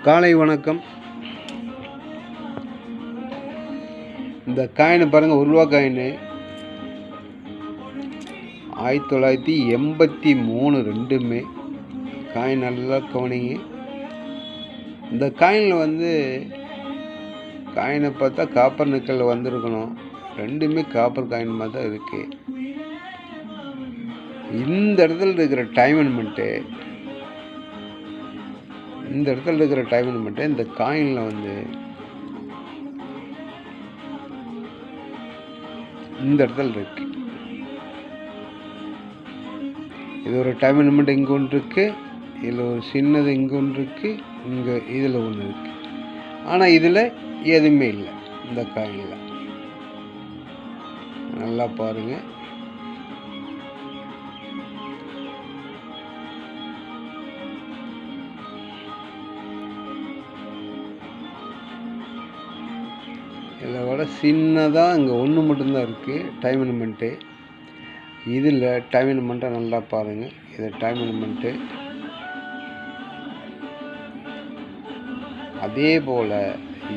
காலை வணக்கம். இந்த காயினை பாருங்கள், ரூபா காயினு 1983 ரெண்டுமே காயின் நல்லா கவனிங்க. இந்த காயினில் காயினை பார்த்தா காப்பர் நிக்கல் வந்திருக்கணும். ரெண்டுமே காப்பர் காயின் மாதிரி தான் இருக்குது. இந்த இடத்துல இருக்கிற டைமண்ட்மெண்ட்டு இந்த காயினில் இந்த இடத்துல இருக்கு. இது ஒரு டைமண்ட் இங்கே ஒன்று இருக்கு, இதில் ஒரு சின்னது இங்கே ஒன்று இருக்கு, இங்கே இதில் ஒன்று இருக்கு. ஆனால் இதில் எதுவுமே இல்லை. இந்த காயினில் நல்லா பாருங்கள். இதை விட சின்னதாக இங்கே ஒன்று மட்டும்தான் இருக்குது டைமண்ட்மெண்ட்டு. இதில் டைமண்ட்மெண்ட்டை நல்லா பாருங்கள். இது டைமண்ட்மெண்ட்டு. அதே போல்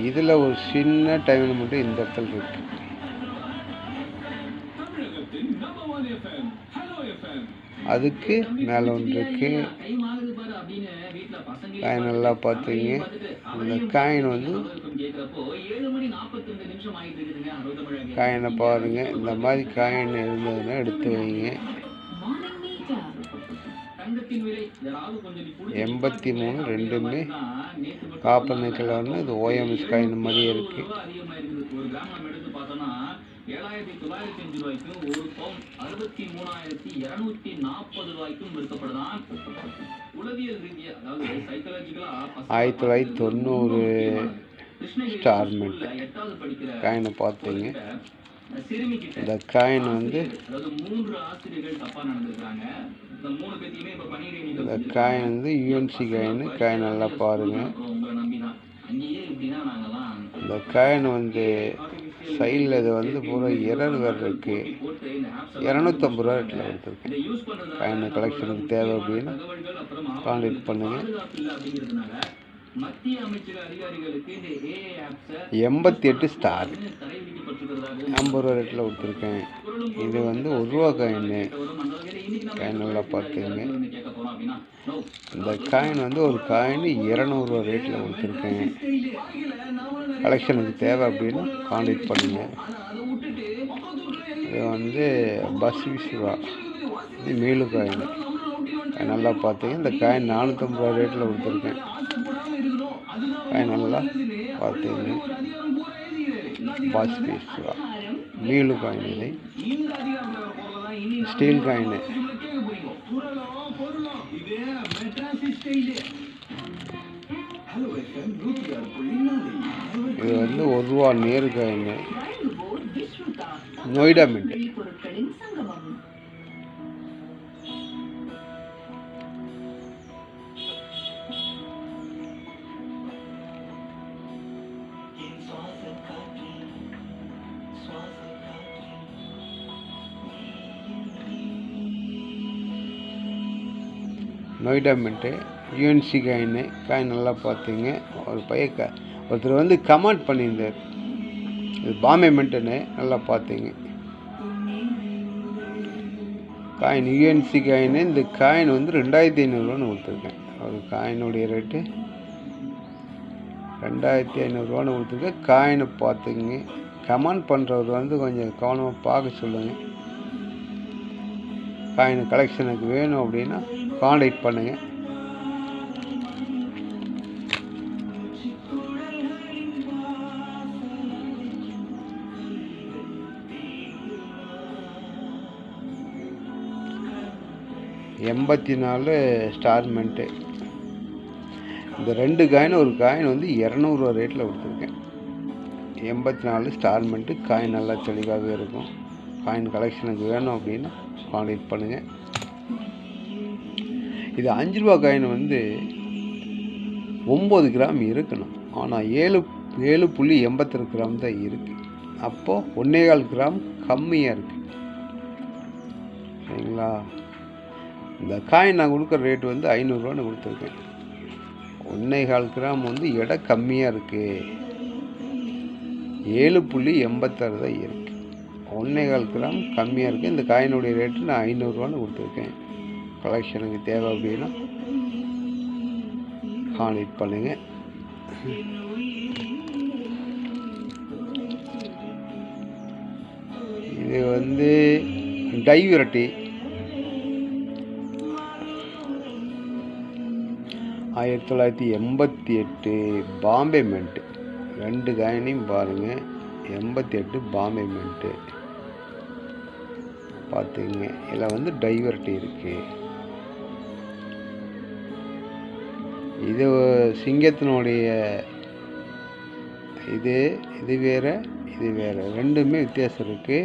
இதில் ஒரு சின்ன டைமண்ட்மெண்ட்டு இந்த இடத்துல இருக்குது. அதுக்கு மேலே ஒன்று இருக்குது. காயின் நல்லா பார்த்துங்க. இந்த காயின் காயினை பாருங்கள். இந்த மாதிரி காயின் இருந்ததுன்னா எடுத்து வைங்க. 83 ரெண்டுமே காப்பர் நிக்கல் ஒன்று. இது OMS காயின் மாதிரியே இருக்குது. 7,905 ரூபாய்க்கும் ஒரு பவுன் 63,240 ரூபாய்க்கும் விற்கப்படுதான். உளவியல் ரீதியாக, அதாவது சைக்காலஜிக்கலா 1990 ஸ்டார்மெண்ட் காயினை பார்த்தீங்க. இந்த காயின் இந்த காயின் UNC காயின். காயின் நல்லா பாருங்கள். இந்த காயின் சைடில் இது பூரா எரர் வேறு இருக்குது. 250 ரூபா ரேட்டில் கொடுத்துருக்கேன். காயின் கலெக்ஷனுக்கு தேவை அப்படின்னு கான்டாக்ட் பண்ணுங்கள். 88 ஸ்டார் 50 ரூபா ரேட்டில் கொடுத்துருக்கேன். இது ஒரு ரூபா காயின். காயின் நல்லா பார்த்துங்க. இந்த காயின் ஒரு காயின் 200 ரூபா ரேட்டில் கொடுத்துருக்கேன். கலெக்ஷனுக்கு தேவை அப்படின்னு கான்டாக்ட் பண்ணுங்கள். இது பஸ் விஸ்வா. இது மீளு காயின். நல்லா பார்த்துங்க. இந்த காயின் 450 ரூபா ரேட்டில் கொடுத்துருக்கேன். காயின் நல்லா பார்த்துங்க. பஸ் விஸ்வா மீளு காயின். இது ஸ்டீல் காயின். இது 1 ரூபா Nehru coin. Noida mint. Noida mint. UNC coin. Coin நல்லா பார்த்துங்க. ஒருத்தர் கமெண்ட் பண்ணியிருந்தார், இது பாம்பே மின்ட்டுன்னு. நல்லா பார்த்துங்க. Coin UNC coin. இந்த காயின் 2,500 ரூபான்னு கொடுத்துருக்கேன். ஒரு காயினுடைய ரேட்டு 2,500 ரூபான்னு கொடுத்துருக்கேன். காயினை பார்த்துங்க. கமெண்ட் பண்ணுறவர் கொஞ்சம் கவனமாக பார்க்க சொல்லுங்கள். காயின் கலெக்ஷனுக்கு வேணும் அப்படின்னா கான்டாக்ட் பண்ணுங்கள். $84 ஸ்டார்மெண்ட்டு. இந்த ரெண்டு காயின், ஒரு காயின் 200 ரூபா ரேட்டில் கொடுத்துருக்கேன். 84 ஸ்டார்மெண்ட்டு. காயின் நல்லா தெளிவாகவே இருக்கும். காயின் கலெக்ஷனுக்கு வேணும் அப்படின்னா கான்டாக்ட் பண்ணுங்கள். இது 5 ரூபா காயின் 9 கிராம் இருக்கணும். ஆனால் 7.82 கிராம் தான் இருக்குது. அப்போது 1.25 கிராம் கம்மியாக இருக்குது. சரிங்களா? இந்த காயின் நான் கொடுக்குற ரேட்டு 500 ரூபான்னு கொடுத்துருக்கேன். 1.25 கிராம் வந்து எடை கம்மியாக இருக்குது. 7.86 தான் இருக்குது. 1.25 கிராம் கம்மியாக இருக்குது. இந்த காயினுடைய ரேட்டு நான் 500 ரூபான்னு கொடுத்துருக்கேன். கலெக்ஷனுக்கு தேவை அப்படின்னா கான்டெக்ட் பண்ணுங்கள். இது வந்து டைவரட்டி 1988 பாம்பே மின்ட்டு. 2 காயினையும் பாருங்கள். 88 பாம்பே மின்ட்டு பார்த்துங்க. இதில் வந்து டைவரட்டி இருக்குது. இது சிங்கத்தினுடைய இது வேறு, இது வேறு, ரெண்டுமே வித்தியாசம் இருக்குது.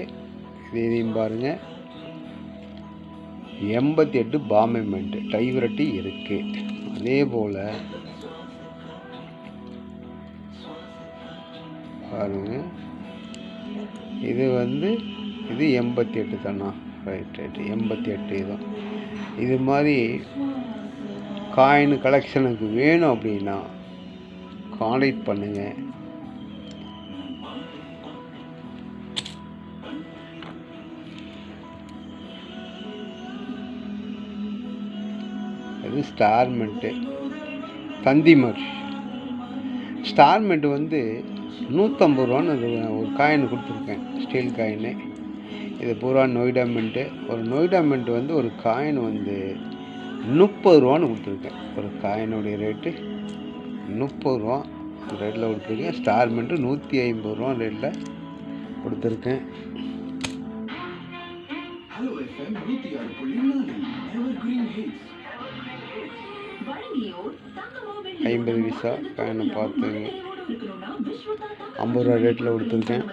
இதையும் பாருங்கள். 88 பாம்பே மின்ட்டு டைவரட்டி இருக்குது. அதே போல் பாருங்கள். இது வந்து இது 88 தானா? ரைட் 88 தான். இது மாதிரி காயின் கலெக்ஷனுக்கு வேணும் அப்படின்னா கான்டெக்ட் பண்ணுங்கள். இது ஸ்டார் மின்ட்டு தந்திமர். ஸ்டார் மின்ட்டு வந்து 150 ரூபான்னு ஒரு காயின் கொடுத்துருக்கேன். Steel coin. இது பூரா நொய்டா மின்ட்டு. ஒரு நொய்டா மின்ட்டு வந்து ஒரு காயின் வந்து 30 ரூபான்னு கொடுத்துருக்கேன். ஒரு காயினுடைய ரேட்டு 30 ரூபா ரேட்டில் கொடுத்துருக்கேன். ஸ்டார் மின்ட்டு 150 ரூபா ரேட்டில் கொடுத்துருக்கேன். 50 பைசா காயினை பார்த்துங்க. 50 ரூபா ரேட்டில் கொடுத்துருக்கேன்.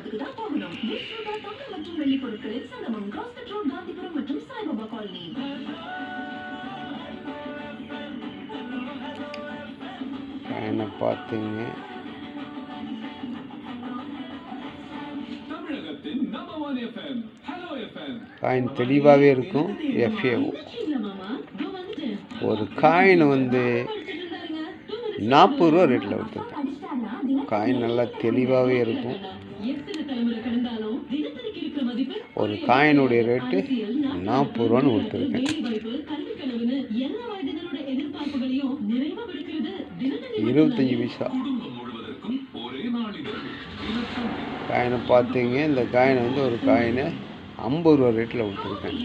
காயினை பார்த்துங்க. காயின் தெளிவாகவே இருக்கும். FAO ஒரு காயின் வந்து 40 ரூபா ரேட்டில் கொடுத்துருக்கேன். காயின் நல்லா தெளிவாகவே இருக்கும். ஒரு காயினுடைய ரேட்டு 40 ரூபான்னு கொடுத்துருக்கேன். 25 பைசா காயினை பார்த்துங்க. இந்த காயினை வந்து ஒரு காயினை 50 ரூபா ரேட்டில் கொடுத்துருக்கேன்.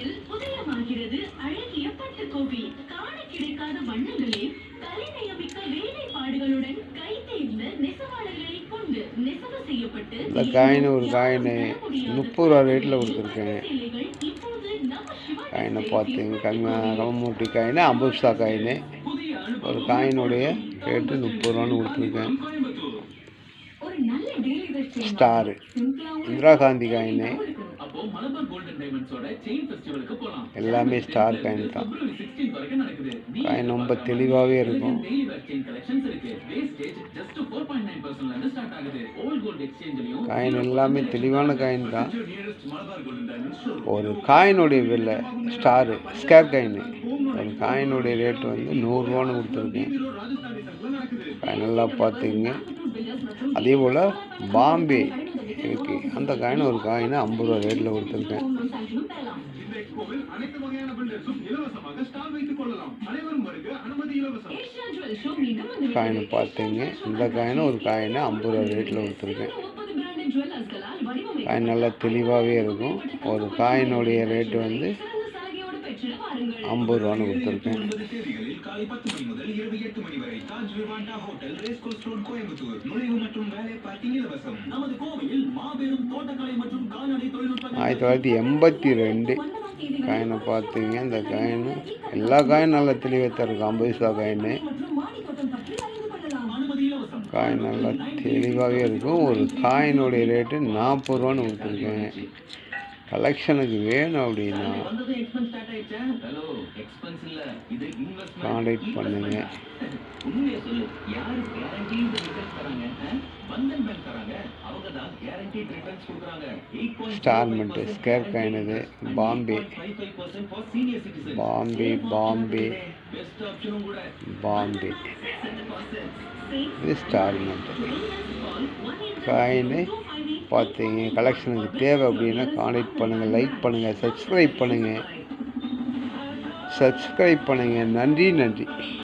இந்த காயின் ஒரு காயின் 30 ரூபா ரேட்டில் கொடுத்துருக்கேன். காயினை பார்த்துங்க. கம்மூட்டி காயின் 50 பைசா காயின். ஒரு காயினுடைய ரேட்டு 30 ரூபான்னு கொடுத்துருக்கேன். Star Indira Gandhi coin. எல்லாமே ஸ்டார் காயின் தான். காயின் ரொம்ப தெளிவாகவே இருக்கும். காயின் எல்லாமே தெளிவான காயின் தான். ஒரு காயினுடைய விலை ஸ்டாரு ஸ்கேர் காயின். ஒரு காயினுடைய ரேட்டு வந்து 100 ரூபான்னு கொடுத்துருக்கேன். காயின் நல்லா பார்த்துக்குங்க. அதே போல் பாம்பே இருக்குது. அந்த காயின் ஒரு காயினை 50 ரூபா ரேட்டில் கொடுத்துருக்கேன். காயினை பார்த்துங்க. இந்த காயினை ஒரு காயினை 50 ரூபா ரேட்டில் கொடுத்துருக்கேன். காயின் நல்லா தெளிவாகவே இருக்கும். ஒரு காயினுடைய ரேட்டு வந்து 50 ரூபான்னு கொடுத்துருக்கேன். காலை 10 மணி முதல் இரவு 8 மணி வரை Taj Vivanta hotel race course road Coimbatore. நுழைவு மற்றும் வேலை பார்க்கிங் இலவசம். நமது கோவையில் மாபெரும் தோட்டக்கலை மற்றும் கால்நடை தொழில்நுட்ப 1982 காயினை பார்த்துங்க. இந்த காயின் எல்லா காயின் நல்லா தெளிவாக தான் இருக்கும். 50 பைசா காயின். காயின் நல்லா தெளிவாகவே இருக்கும். ஒரு காயினுடைய ரேட்டு 40 ரூபான்னு கொடுத்துருக்கேன். கலெக்ஷனுக்கு வேணும் அப்படின்னா காண்டாக்ட் பண்ணுங்க. ஸ்டார்மெண்ட்டு ஸ்கேர் காயின் இது பாம்பே பாம்பே பாம்பே பாம்பே இது ஸ்டார்மெண்ட்டு காயின்னு பார்த்தீங்க. கலெக்ஷனுக்கு தேவை அப்படின்னா காண்டாக்ட் பண்ணுங்கள், லைக் பண்ணுங்கள், சப்ஸ்கிரைப் பண்ணுங்கள். நன்றி.